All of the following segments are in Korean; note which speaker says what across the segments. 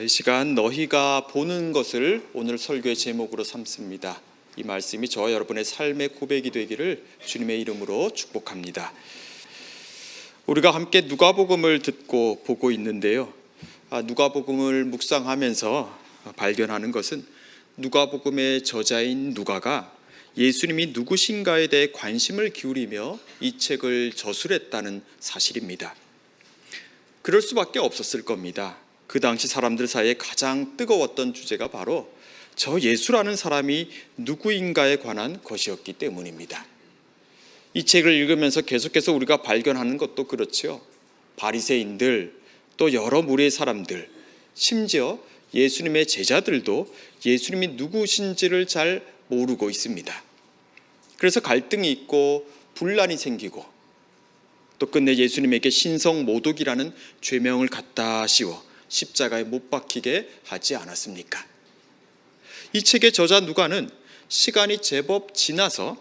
Speaker 1: 이 시간 너희가 보는 것을 오늘 설교의 제목으로 삼습니다. 이 말씀이 저와 여러분의 삶의 고백이 되기를 주님의 이름으로 축복합니다. 우리가 함께 누가복음을 듣고 보고 있는데요. 누가복음을 묵상하면서 발견하는 것은 누가복음의 저자인 누가가 예수님이 누구신가에 대해 관심을 기울이며 이 책을 저술했다는 사실입니다. 그럴 수밖에 없었을 겁니다. 그 당시 사람들 사이에 가장 뜨거웠던 주제가 바로 저 예수라는 사람이 누구인가에 관한 것이었기 때문입니다. 이 책을 읽으면서 계속해서 우리가 발견하는 것도 그렇죠. 바리새인들, 또 여러 무리의 사람들, 심지어 예수님의 제자들도 예수님이 누구신지를 잘 모르고 있습니다. 그래서 갈등이 있고 분란이 생기고 또 끝내 예수님에게 신성모독이라는 죄명을 갖다 씌워 십자가에 못 박히게 하지 않았습니까? 이 책의 저자 누가는 시간이 제법 지나서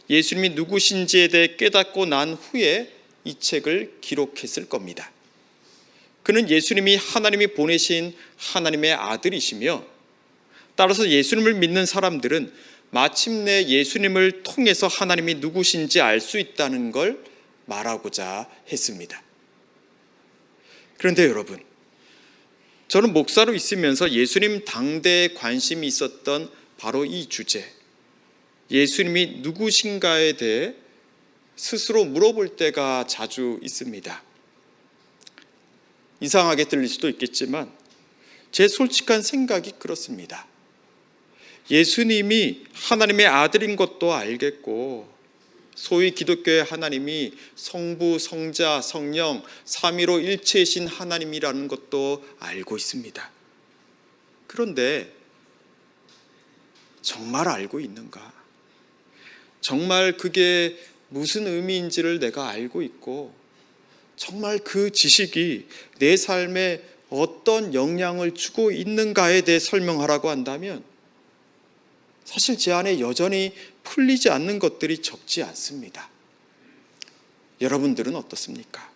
Speaker 1: 예수님이 누구신지에 대해 깨닫고 난 후에 이 책을 기록했을 겁니다. 그는 예수님이 하나님이 보내신 하나님의 아들이시며 따라서 예수님을 믿는 사람들은 마침내 예수님을 통해서 하나님이 누구신지 알 수 있다는 걸 말하고자 했습니다. 그런데 여러분, 저는 목사로 있으면서 예수님 당대에 관심이 있었던 바로 이 주제, 예수님이 누구신가에 대해 스스로 물어볼 때가 자주 있습니다. 이상하게 들릴 수도 있겠지만 제 솔직한 생각이 그렇습니다. 예수님이 하나님의 아들인 것도 알겠고 소위 기독교의 하나님이 성부, 성자, 성령, 삼위로 일체이신 하나님이라는 것도 알고 있습니다. 그런데 정말 알고 있는가? 정말 그게 무슨 의미인지를 내가 알고 있고 정말 그 지식이 내 삶에 어떤 영향을 주고 있는가에 대해 설명하라고 한다면 사실 제 안에 여전히 풀리지 않는 것들이 적지 않습니다. 여러분들은 어떻습니까?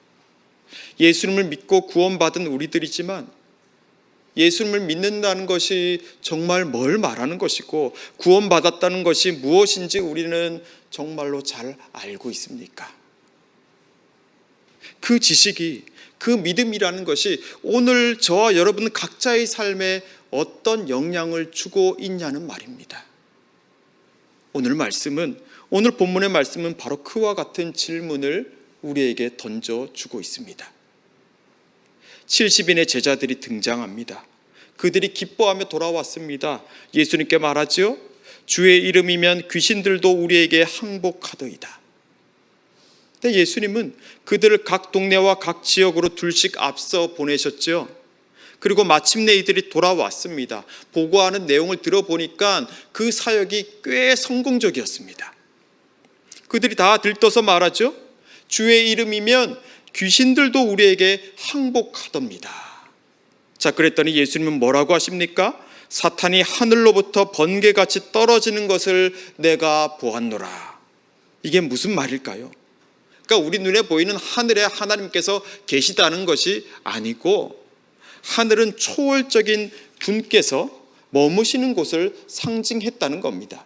Speaker 1: 예수님을 믿고 구원받은 우리들이지만 예수님을 믿는다는 것이 정말 뭘 말하는 것이고 구원받았다는 것이 무엇인지 우리는 정말로 잘 알고 있습니까? 그 지식이, 그 믿음이라는 것이 오늘 저와 여러분 각자의 삶에 어떤 영향을 주고 있냐는 말입니다. 오늘 본문의 말씀은 바로 그와 같은 질문을 우리에게 던져주고 있습니다. 70인의 제자들이 등장합니다. 그들이 기뻐하며 돌아왔습니다. 예수님께 말하죠. 주의 이름이면 귀신들도 우리에게 항복하더이다. 근데 예수님은 그들을 각 동네와 각 지역으로 둘씩 앞서 보내셨죠. 그리고 마침내 이들이 돌아왔습니다. 보고하는 내용을 들어보니까 그 사역이 꽤 성공적이었습니다. 그들이 다 들떠서 말하죠. 주의 이름이면 귀신들도 우리에게 항복하답니다. 자, 그랬더니 예수님은 뭐라고 하십니까? 사탄이 하늘로부터 번개같이 떨어지는 것을 내가 보았노라. 이게 무슨 말일까요? 그러니까 우리 눈에 보이는 하늘에 하나님께서 계시다는 것이 아니고 하늘은 초월적인 분께서 머무시는 곳을 상징했다는 겁니다.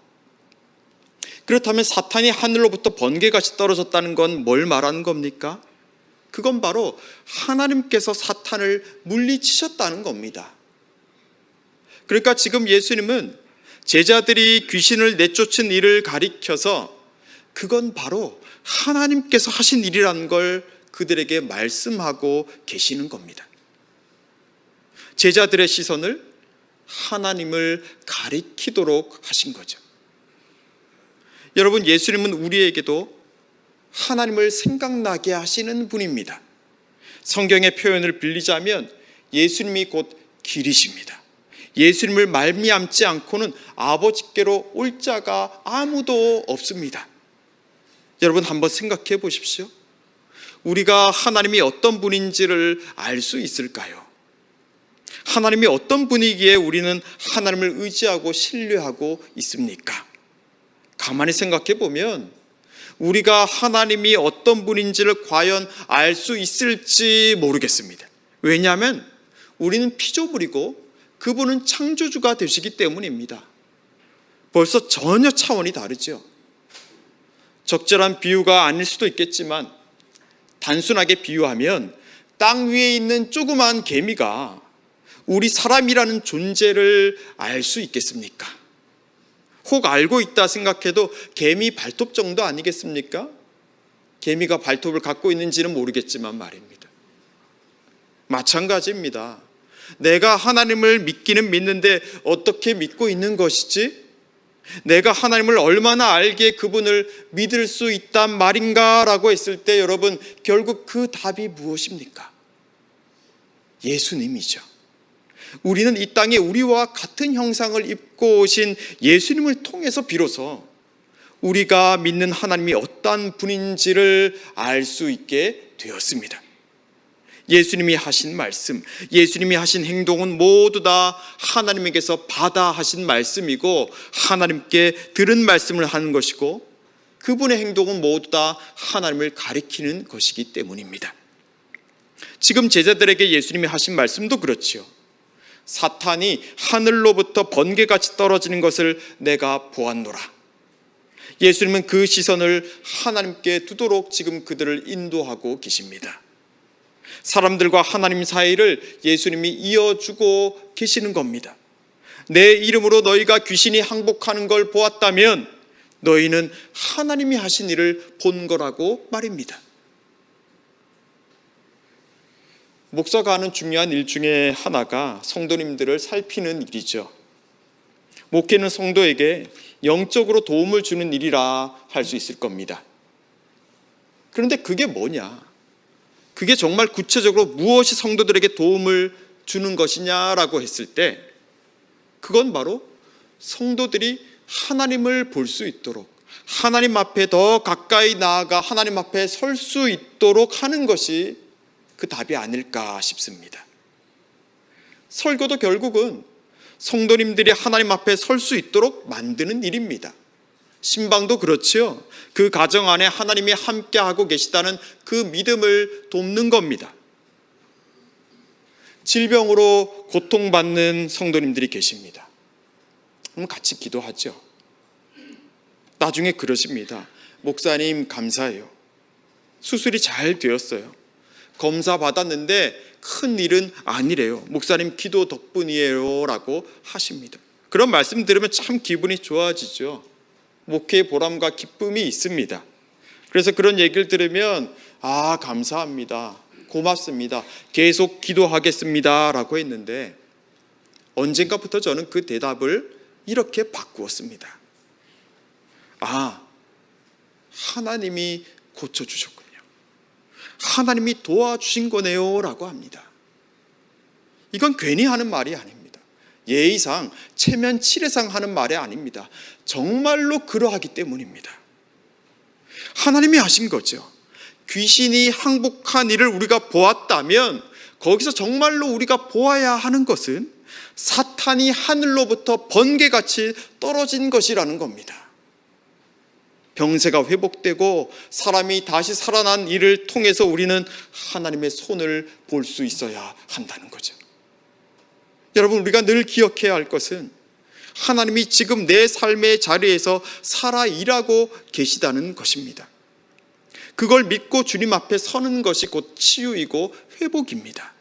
Speaker 1: 그렇다면 사탄이 하늘로부터 번개같이 떨어졌다는 건 뭘 말하는 겁니까? 그건 바로 하나님께서 사탄을 물리치셨다는 겁니다. 그러니까 지금 예수님은 제자들이 귀신을 내쫓은 일을 가리켜서 그건 바로 하나님께서 하신 일이라는 걸 그들에게 말씀하고 계시는 겁니다. 제자들의 시선을 하나님을 가리키도록 하신 거죠. 여러분, 예수님은 우리에게도 하나님을 생각나게 하시는 분입니다. 성경의 표현을 빌리자면 예수님이 곧 길이십니다. 예수님을 말미암지 않고는 아버지께로 올 자가 아무도 없습니다. 여러분 한번 생각해 보십시오. 우리가 하나님이 어떤 분인지를 알 수 있을까요? 하나님이 어떤 분이기에 우리는 하나님을 의지하고 신뢰하고 있습니까? 가만히 생각해 보면 우리가 하나님이 어떤 분인지를 과연 알 수 있을지 모르겠습니다. 왜냐하면 우리는 피조물이고 그분은 창조주가 되시기 때문입니다. 벌써 전혀 차원이 다르죠. 적절한 비유가 아닐 수도 있겠지만 단순하게 비유하면 땅 위에 있는 조그만 개미가 우리 사람이라는 존재를 알 수 있겠습니까? 혹 알고 있다 생각해도 개미 발톱 정도 아니겠습니까? 개미가 발톱을 갖고 있는지는 모르겠지만 말입니다. 마찬가지입니다. 내가 하나님을 믿기는 믿는데 어떻게 믿고 있는 것이지? 내가 하나님을 얼마나 알기에 그분을 믿을 수 있단 말인가 라고 했을 때 여러분, 결국 그 답이 무엇입니까? 예수님이죠. 우리는 이 땅에 우리와 같은 형상을 입고 오신 예수님을 통해서 비로소 우리가 믿는 하나님이 어떤 분인지를 알 수 있게 되었습니다. 예수님이 하신 말씀, 예수님이 하신 행동은 모두 다 하나님에게서 받아 하신 말씀이고 하나님께 들은 말씀을 하는 것이고 그분의 행동은 모두 다 하나님을 가리키는 것이기 때문입니다. 지금 제자들에게 예수님이 하신 말씀도 그렇지요. 사탄이 하늘로부터 번개같이 떨어지는 것을 내가 보았노라. 예수님은 그 시선을 하나님께 두도록 지금 그들을 인도하고 계십니다. 사람들과 하나님 사이를 예수님이 이어주고 계시는 겁니다. 내 이름으로 너희가 귀신이 항복하는 걸 보았다면 너희는 하나님이 하신 일을 본 거라고 말입니다. 목사가 하는 중요한 일 중에 하나가 성도님들을 살피는 일이죠. 목회는 성도에게 영적으로 도움을 주는 일이라 할 수 있을 겁니다. 그런데 그게 뭐냐? 그게 정말 구체적으로 무엇이 성도들에게 도움을 주는 것이냐라고 했을 때 그건 바로 성도들이 하나님을 볼 수 있도록 하나님 앞에 더 가까이 나아가 하나님 앞에 설 수 있도록 하는 것이 그 답이 아닐까 싶습니다. 설교도 결국은 성도님들이 하나님 앞에 설 수 있도록 만드는 일입니다. 신방도 그렇지요. 그 가정 안에 하나님이 함께하고 계시다는 그 믿음을 돕는 겁니다. 질병으로 고통받는 성도님들이 계십니다. 그럼 같이 기도하죠. 나중에 그러십니다. 목사님 감사해요. 수술이 잘 되었어요. 검사 받았는데 큰 일은 아니래요. 목사님 기도 덕분이에요 라고 하십니다. 그런 말씀 들으면 참 기분이 좋아지죠. 목회의 보람과 기쁨이 있습니다. 그래서 그런 얘기를 들으면 감사합니다. 고맙습니다. 계속 기도하겠습니다 라고 했는데 언젠가부터 저는 그 대답을 이렇게 바꾸었습니다. 하나님이 고쳐주셨군요. 하나님이 도와주신 거네요 라고 합니다. 이건 괜히 하는 말이 아닙니다. 예의상 체면 칠회상 하는 말이 아닙니다. 정말로 그러하기 때문입니다. 하나님이 하신 거죠. 귀신이 항복한 일을 우리가 보았다면 거기서 정말로 우리가 보아야 하는 것은 사탄이 하늘로부터 번개같이 떨어진 것이라는 겁니다. 병세가 회복되고 사람이 다시 살아난 일을 통해서 우리는 하나님의 손을 볼 수 있어야 한다는 거죠. 여러분, 우리가 늘 기억해야 할 것은 하나님이 지금 내 삶의 자리에서 살아 일하고 계시다는 것입니다. 그걸 믿고 주님 앞에 서는 것이 곧 치유이고 회복입니다.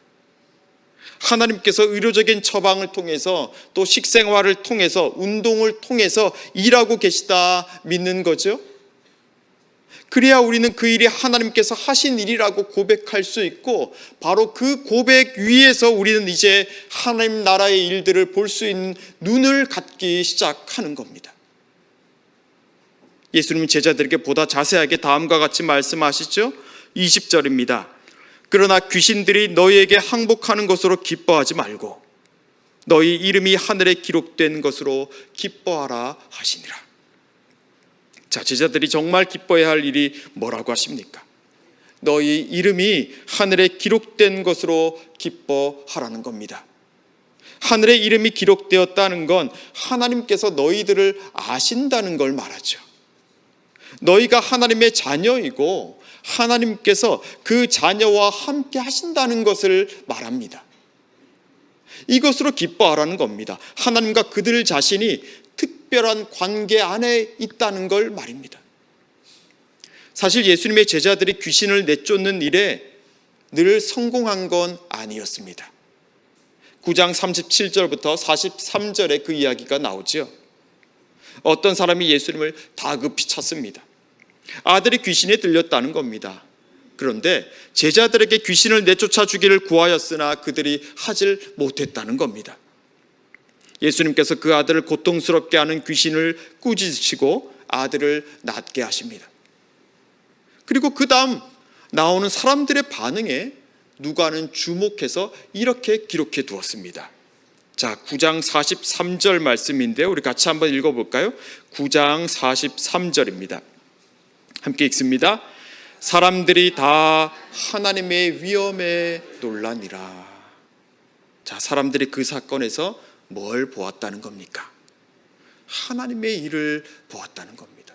Speaker 1: 하나님께서 의료적인 처방을 통해서 또 식생활을 통해서 운동을 통해서 일하고 계시다 믿는 거죠. 그래야 우리는 그 일이 하나님께서 하신 일이라고 고백할 수 있고 바로 그 고백 위에서 우리는 이제 하나님 나라의 일들을 볼 수 있는 눈을 갖기 시작하는 겁니다. 예수님은 제자들에게 보다 자세하게 다음과 같이 말씀하시죠. 20절입니다. 그러나 귀신들이 너희에게 항복하는 것으로 기뻐하지 말고 너희 이름이 하늘에 기록된 것으로 기뻐하라 하시니라. 자, 제자들이 정말 기뻐해야 할 일이 뭐라고 하십니까? 너희 이름이 하늘에 기록된 것으로 기뻐하라는 겁니다. 하늘에 이름이 기록되었다는 건 하나님께서 너희들을 아신다는 걸 말하죠. 너희가 하나님의 자녀이고 하나님께서 그 자녀와 함께 하신다는 것을 말합니다. 이것으로 기뻐하라는 겁니다. 하나님과 그들 자신이 특별한 관계 안에 있다는 걸 말입니다. 사실 예수님의 제자들이 귀신을 내쫓는 일에 늘 성공한 건 아니었습니다. 9장 37절부터 43절에 그 이야기가 나오죠. 어떤 사람이 예수님을 다급히 찾습니다. 아들이 귀신에 들렸다는 겁니다. 그런데 제자들에게 귀신을 내쫓아 주기를 구하였으나 그들이 하질 못했다는 겁니다. 예수님께서 그 아들을 고통스럽게 하는 귀신을 꾸짖으시고 아들을 낫게 하십니다. 그리고 그 다음 나오는 사람들의 반응에 누가는 주목해서 이렇게 기록해 두었습니다. 자, 9장 43절 말씀인데요. 우리 같이 한번 읽어볼까요? 9장 43절입니다. 함께 읽습니다. 사람들이 다 하나님의 위엄에 놀라니라. 자, 사람들이 그 사건에서 뭘 보았다는 겁니까? 하나님의 일을 보았다는 겁니다.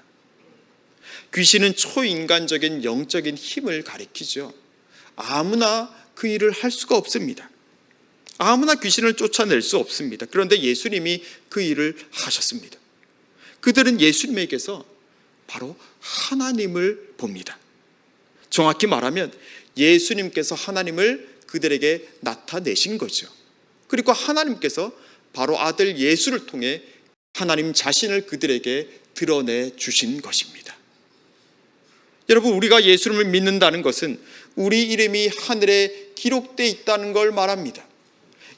Speaker 1: 귀신은 초인간적인 영적인 힘을 가리키죠. 아무나 그 일을 할 수가 없습니다. 아무나 귀신을 쫓아낼 수 없습니다. 그런데 예수님이 그 일을 하셨습니다. 그들은 예수님에게서 바로 하나님을 봅니다. 정확히 말하면 예수님께서 하나님을 그들에게 나타내신 거죠. 그리고 하나님께서 바로 아들 예수를 통해 하나님 자신을 그들에게 드러내 주신 것입니다. 여러분, 우리가 예수님을 믿는다는 것은 우리 이름이 하늘에 기록되어 있다는 걸 말합니다.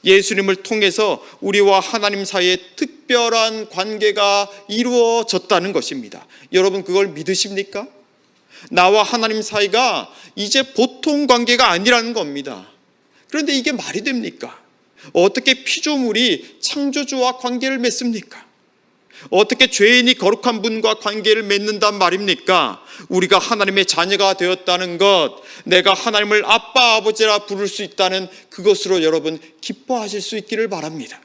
Speaker 1: 예수님을 통해서 우리와 하나님 사이에 특별한 관계가 이루어졌다는 것입니다. 여러분, 그걸 믿으십니까? 나와 하나님 사이가 이제 보통 관계가 아니라는 겁니다. 그런데 이게 말이 됩니까? 어떻게 피조물이 창조주와 관계를 맺습니까? 어떻게 죄인이 거룩한 분과 관계를 맺는단 말입니까? 우리가 하나님의 자녀가 되었다는 것, 내가 하나님을 아빠 아버지라 부를 수 있다는 그것으로 여러분 기뻐하실 수 있기를 바랍니다.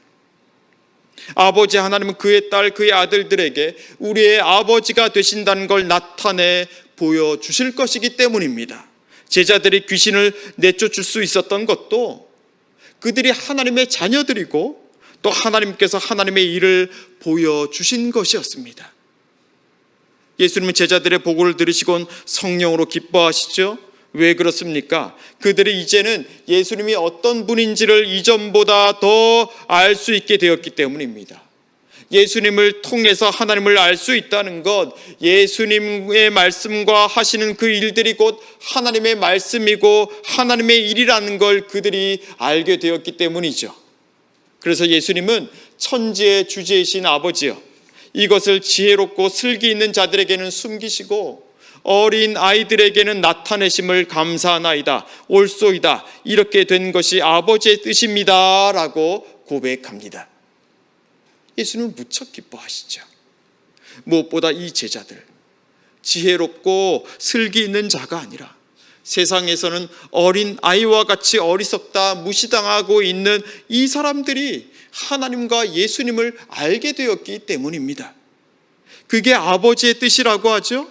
Speaker 1: 아버지 하나님은 그의 딸, 그의 아들들에게 우리의 아버지가 되신다는 걸 나타내 보여주실 것이기 때문입니다. 제자들이 귀신을 내쫓을 수 있었던 것도 그들이 하나님의 자녀들이고 또 하나님께서 하나님의 일을 보여주신 것이었습니다. 예수님은 제자들의 보고를 들으시곤 성령으로 기뻐하시죠. 왜 그렇습니까? 그들이 이제는 예수님이 어떤 분인지를 이전보다 더 알 수 있게 되었기 때문입니다. 예수님을 통해서 하나님을 알 수 있다는 것, 예수님의 말씀과 하시는 그 일들이 곧 하나님의 말씀이고 하나님의 일이라는 걸 그들이 알게 되었기 때문이죠. 그래서 예수님은 천지의 주제이신 아버지여, 이것을 지혜롭고 슬기 있는 자들에게는 숨기시고 어린 아이들에게는 나타내심을 감사하나이다, 옳소이다, 이렇게 된 것이 아버지의 뜻입니다 라고 고백합니다. 예수님은 무척 기뻐하시죠. 무엇보다 이 제자들, 지혜롭고 슬기 있는 자가 아니라 세상에서는 어린 아이와 같이 어리석다 무시당하고 있는 이 사람들이 하나님과 예수님을 알게 되었기 때문입니다. 그게 아버지의 뜻이라고 하죠.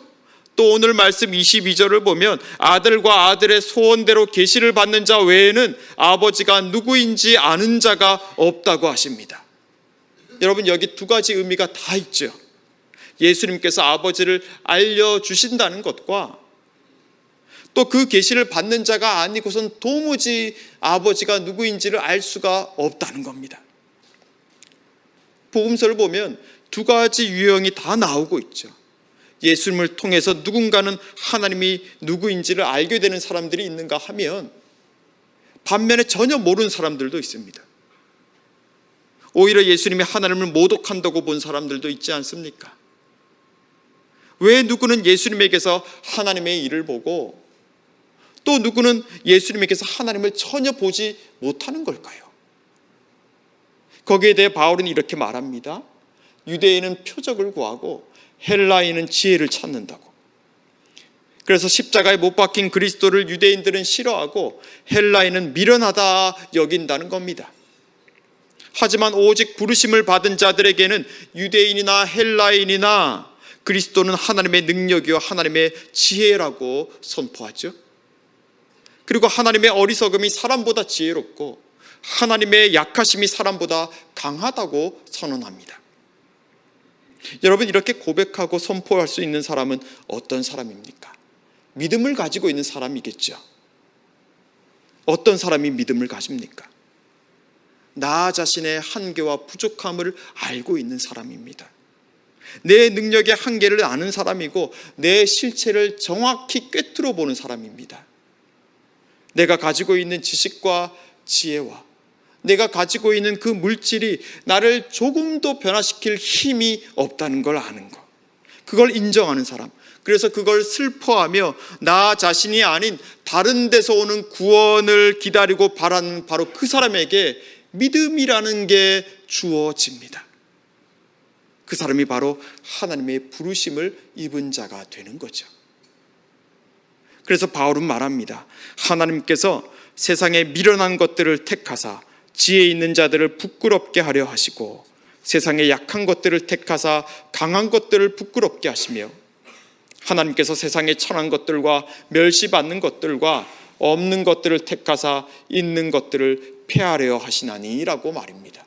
Speaker 1: 또 오늘 말씀 22절을 보면 아들과 아들의 소원대로 계시를 받는 자 외에는 아버지가 누구인지 아는 자가 없다고 하십니다. 여러분, 여기 두 가지 의미가 다 있죠. 예수님께서 아버지를 알려주신다는 것과 또 그 계시를 받는 자가 아니고선 도무지 아버지가 누구인지를 알 수가 없다는 겁니다. 복음서를 보면 두 가지 유형이 다 나오고 있죠. 예수님을 통해서 누군가는 하나님이 누구인지를 알게 되는 사람들이 있는가 하면 반면에 전혀 모르는 사람들도 있습니다. 오히려 예수님이 하나님을 모독한다고 본 사람들도 있지 않습니까? 왜 누구는 예수님에게서 하나님의 일을 보고 또 누구는 예수님에게서 하나님을 전혀 보지 못하는 걸까요? 거기에 대해 바울은 이렇게 말합니다. 유대인은 표적을 구하고 헬라인은 지혜를 찾는다고. 그래서 십자가에 못 박힌 그리스도를 유대인들은 싫어하고 헬라인은 미련하다 여긴다는 겁니다. 하지만 오직 부르심을 받은 자들에게는 유대인이나 헬라인이나 그리스도는 하나님의 능력이요 하나님의 지혜라고 선포하죠. 그리고 하나님의 어리석음이 사람보다 지혜롭고 하나님의 약하심이 사람보다 강하다고 선언합니다. 여러분, 이렇게 고백하고 선포할 수 있는 사람은 어떤 사람입니까? 믿음을 가지고 있는 사람이겠죠. 어떤 사람이 믿음을 가집니까? 나 자신의 한계와 부족함을 알고 있는 사람입니다. 내 능력의 한계를 아는 사람이고 내 실체를 정확히 꿰뚫어 보는 사람입니다. 내가 가지고 있는 지식과 지혜와 내가 가지고 있는 그 물질이 나를 조금도 변화시킬 힘이 없다는 걸 아는 것, 그걸 인정하는 사람, 그래서 그걸 슬퍼하며 나 자신이 아닌 다른 데서 오는 구원을 기다리고 바라는 바로 그 사람에게 믿음이라는 게 주어집니다. 그 사람이 바로 하나님의 부르심을 입은 자가 되는 거죠. 그래서 바울은 말합니다. 하나님께서 세상에 미련한 것들을 택하사 지혜 있는 자들을 부끄럽게 하려 하시고 세상에 약한 것들을 택하사 강한 것들을 부끄럽게 하시며 하나님께서 세상에 천한 것들과 멸시받는 것들과 없는 것들을 택하사 있는 것들을 폐하려 하시나니 라고 말입니다.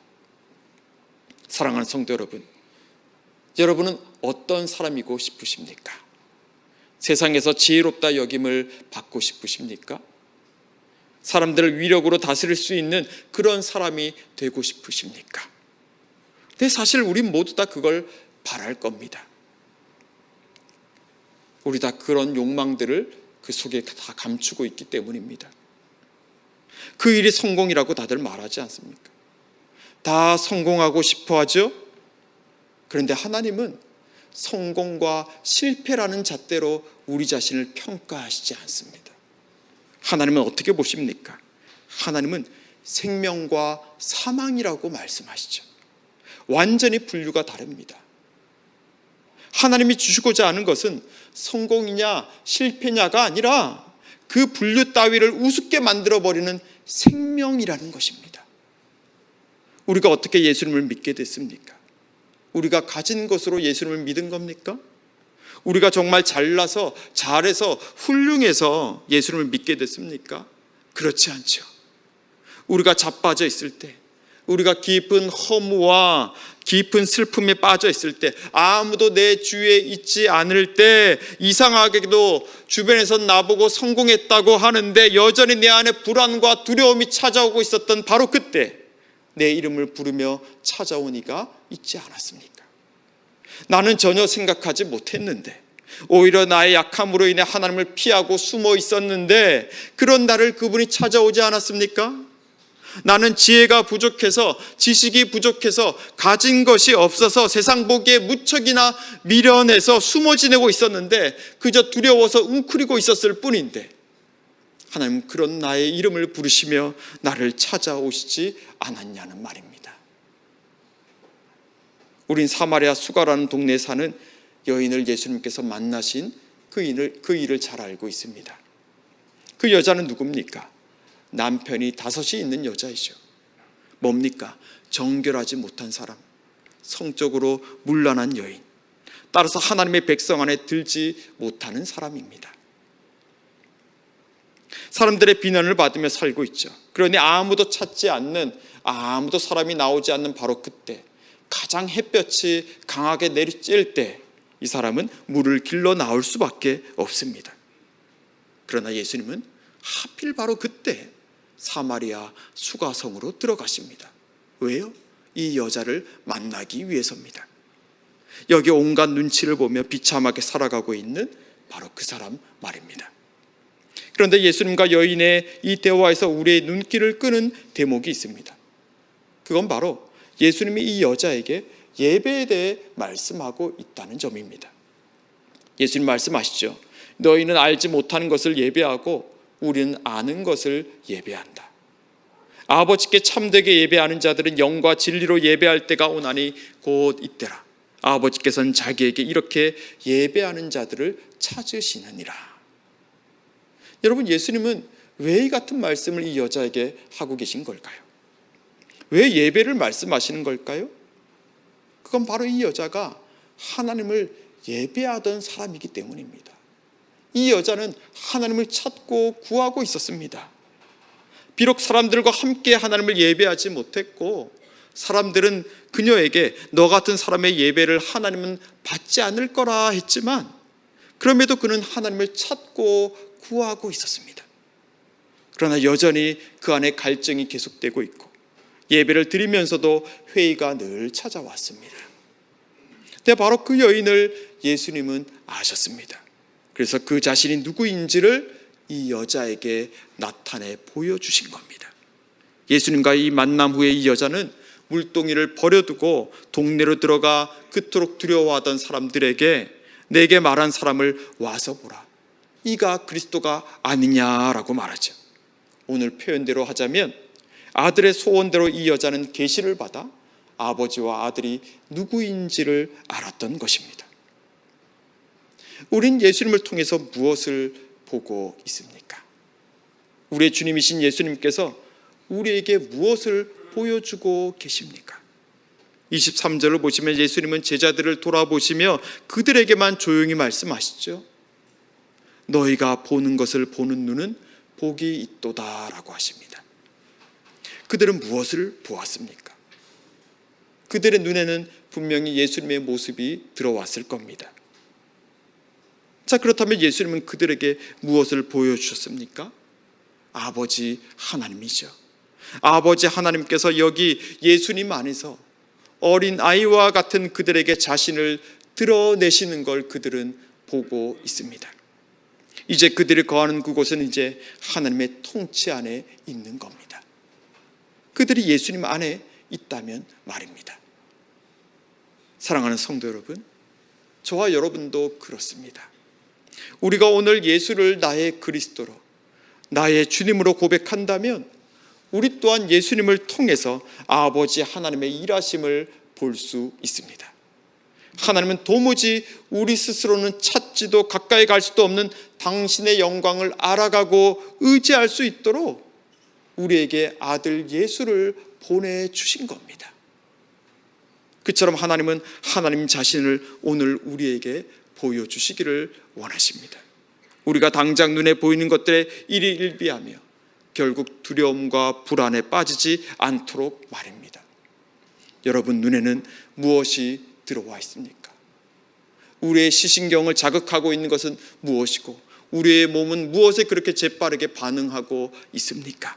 Speaker 1: 사랑하는 성도 여러분, 여러분은 어떤 사람이고 싶으십니까? 세상에서 지혜롭다 여김을 받고 싶으십니까? 사람들을 위력으로 다스릴 수 있는 그런 사람이 되고 싶으십니까? 근데 사실 우리 모두 다 그걸 바랄 겁니다. 우리 다 그런 욕망들을 그 속에 다 감추고 있기 때문입니다. 그 일이 성공이라고 다들 말하지 않습니까? 다 성공하고 싶어 하죠? 그런데 하나님은 성공과 실패라는 잣대로 우리 자신을 평가하시지 않습니다. 하나님은 어떻게 보십니까? 하나님은 생명과 사망이라고 말씀하시죠. 완전히 분류가 다릅니다. 하나님이 주시고자 하는 것은 성공이냐 실패냐가 아니라 그 분류 따위를 우습게 만들어버리는 생명이라는 것입니다. 우리가 어떻게 예수님을 믿게 됐습니까? 우리가 가진 것으로 예수님을 믿은 겁니까? 우리가 정말 잘나서 잘해서 훌륭해서 예수님을 믿게 됐습니까? 그렇지 않죠. 우리가 자빠져 있을 때, 우리가 깊은 허무와 깊은 슬픔에 빠져 있을 때, 아무도 내 주위에 있지 않을 때, 이상하게도 주변에서 나보고 성공했다고 하는데 여전히 내 안에 불안과 두려움이 찾아오고 있었던 바로 그때 내 이름을 부르며 찾아온 이가 있지 않았습니까? 나는 전혀 생각하지 못했는데 오히려 나의 약함으로 인해 하나님을 피하고 숨어 있었는데 그런 나를 그분이 찾아오지 않았습니까? 나는 지혜가 부족해서 지식이 부족해서 가진 것이 없어서 세상 보기에 무척이나 미련해서 숨어 지내고 있었는데 그저 두려워서 웅크리고 있었을 뿐인데 하나님 그런 나의 이름을 부르시며 나를 찾아오시지 않았냐는 말입니다. 우린 사마리아 수가라는 동네에 사는 여인을 예수님께서 만나신 그 일을 잘 알고 있습니다. 그 여자는 누굽니까? 남편이 5이 있는 여자이죠. 뭡니까? 정결하지 못한 사람, 성적으로 문란한 여인, 따라서 하나님의 백성 안에 들지 못하는 사람입니다. 사람들의 비난을 받으며 살고 있죠. 그러니 아무도 찾지 않는, 아무도 사람이 나오지 않는 바로 그때 가장 햇볕이 강하게 내리쬐을 때 이 사람은 물을 길러 나올 수밖에 없습니다. 그러나 예수님은 하필 바로 그때 사마리아 수가성으로 들어가십니다. 왜요? 이 여자를 만나기 위해서입니다. 여기 온갖 눈치를 보며 비참하게 살아가고 있는 바로 그 사람 말입니다. 그런데 예수님과 여인의 이 대화에서 우리의 눈길을 끄는 대목이 있습니다. 그건 바로 예수님이 이 여자에게 예배에 대해 말씀하고 있다는 점입니다. 예수님 말씀하시죠. 너희는 알지 못하는 것을 예배하고 우리는 아는 것을 예배한다. 아버지께 참되게 예배하는 자들은 영과 진리로 예배할 때가 오나니 곧 이때라. 아버지께서는 자기에게 이렇게 예배하는 자들을 찾으시느니라. 여러분, 예수님은 왜 이 같은 말씀을 이 여자에게 하고 계신 걸까요? 왜 예배를 말씀하시는 걸까요? 그건 바로 이 여자가 하나님을 예배하던 사람이기 때문입니다. 이 여자는 하나님을 찾고 구하고 있었습니다. 비록 사람들과 함께 하나님을 예배하지 못했고 사람들은 그녀에게 너 같은 사람의 예배를 하나님은 받지 않을 거라 했지만 그럼에도 그는 하나님을 찾고 구하고 있었습니다. 그러나 여전히 그 안에 갈증이 계속되고 있고 예배를 드리면서도 회의가 늘 찾아왔습니다. 근데 바로 그 여인을 예수님은 아셨습니다. 그래서 그 자신이 누구인지를 이 여자에게 나타내 보여주신 겁니다. 예수님과 이 만남 후에 이 여자는 물동이를 버려두고 동네로 들어가 그토록 두려워하던 사람들에게 내게 말한 사람을 와서 보라. 이가 그리스도가 아니냐라고 말하죠. 오늘 표현대로 하자면 아들의 소원대로 이 여자는 계시를 받아 아버지와 아들이 누구인지를 알았던 것입니다. 우린 예수님을 통해서 무엇을 보고 있습니까? 우리의 주님이신 예수님께서 우리에게 무엇을 보여주고 계십니까? 23절을 보시면 예수님은 제자들을 돌아보시며 그들에게만 조용히 말씀하시죠. 너희가 보는 것을 보는 눈은 복이 있도다 라고 하십니다. 그들은 무엇을 보았습니까? 그들의 눈에는 분명히 예수님의 모습이 들어왔을 겁니다. 자, 그렇다면 예수님은 그들에게 무엇을 보여주셨습니까? 아버지 하나님이죠. 아버지 하나님께서 여기 예수님 안에서 어린 아이와 같은 그들에게 자신을 드러내시는 걸 그들은 보고 있습니다. 이제 그들이 거하는 그곳은 이제 하나님의 통치 안에 있는 겁니다. 그들이 예수님 안에 있다면 말입니다. 사랑하는 성도 여러분, 저와 여러분도 그렇습니다. 우리가 오늘 예수를 나의 그리스도로, 나의 주님으로 고백한다면 우리 또한 예수님을 통해서 아버지 하나님의 일하심을 볼 수 있습니다. 하나님은 도무지 우리 스스로는 찾지도 가까이 갈 수도 없는 당신의 영광을 알아가고 의지할 수 있도록 우리에게 아들 예수를 보내주신 겁니다. 그처럼 하나님은 하나님 자신을 오늘 우리에게 보여주시기를 원하십니다. 우리가 당장 눈에 보이는 것들에 일희일비하며 결국 두려움과 불안에 빠지지 않도록 말입니다. 여러분 눈에는 무엇이 들어와 있습니까? 우리의 시신경을 자극하고 있는 것은 무엇이고 우리의 몸은 무엇에 그렇게 재빠르게 반응하고 있습니까?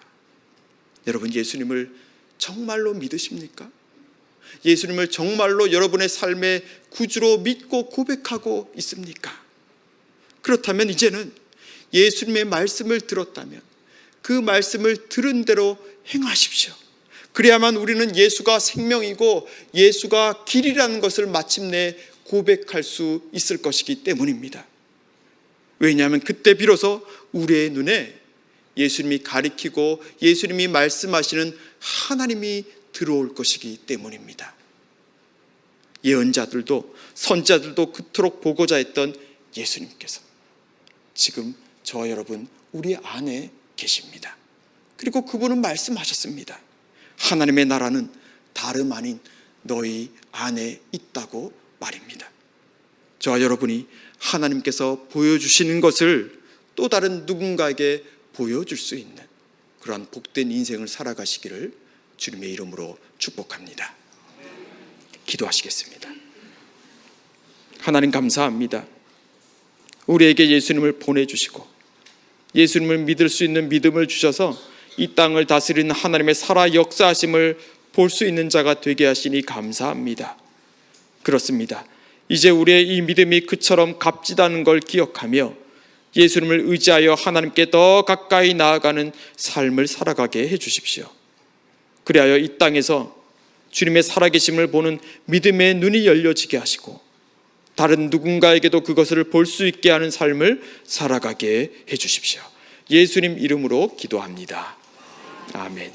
Speaker 1: 여러분 예수님을 정말로 믿으십니까? 예수님을 정말로 여러분의 삶의 구주로 믿고 고백하고 있습니까? 그렇다면 이제는 예수님의 말씀을 들었다면 그 말씀을 들은 대로 행하십시오. 그래야만 우리는 예수가 생명이고 예수가 길이라는 것을 마침내 고백할 수 있을 것이기 때문입니다. 왜냐하면 그때 비로소 우리의 눈에 예수님이 가리키고 예수님이 말씀하시는 하나님이 들어올 것이기 때문입니다. 예언자들도 선자들도 그토록 보고자 했던 예수님께서 지금 저와 여러분 우리 안에 계십니다. 그리고 그분은 말씀하셨습니다. 하나님의 나라는 다름 아닌 너희 안에 있다고 말입니다. 저와 여러분이 하나님께서 보여주시는 것을 또 다른 누군가에게 보여줄 수 있는 그러한 복된 인생을 살아가시기를 주님의 이름으로 축복합니다. 기도하시겠습니다. 하나님 감사합니다. 우리에게 예수님을 보내주시고 예수님을 믿을 수 있는 믿음을 주셔서 이 땅을 다스리는 하나님의 살아 역사하심을 볼 수 있는 자가 되게 하시니 감사합니다. 그렇습니다. 이제 우리의 이 믿음이 그처럼 값지다는 걸 기억하며 예수님을 의지하여 하나님께 더 가까이 나아가는 삶을 살아가게 해주십시오. 그리하여 이 땅에서 주님의 살아계심을 보는 믿음의 눈이 열려지게 하시고 다른 누군가에게도 그것을 볼 수 있게 하는 삶을 살아가게 해주십시오. 예수님 이름으로 기도합니다. 아멘.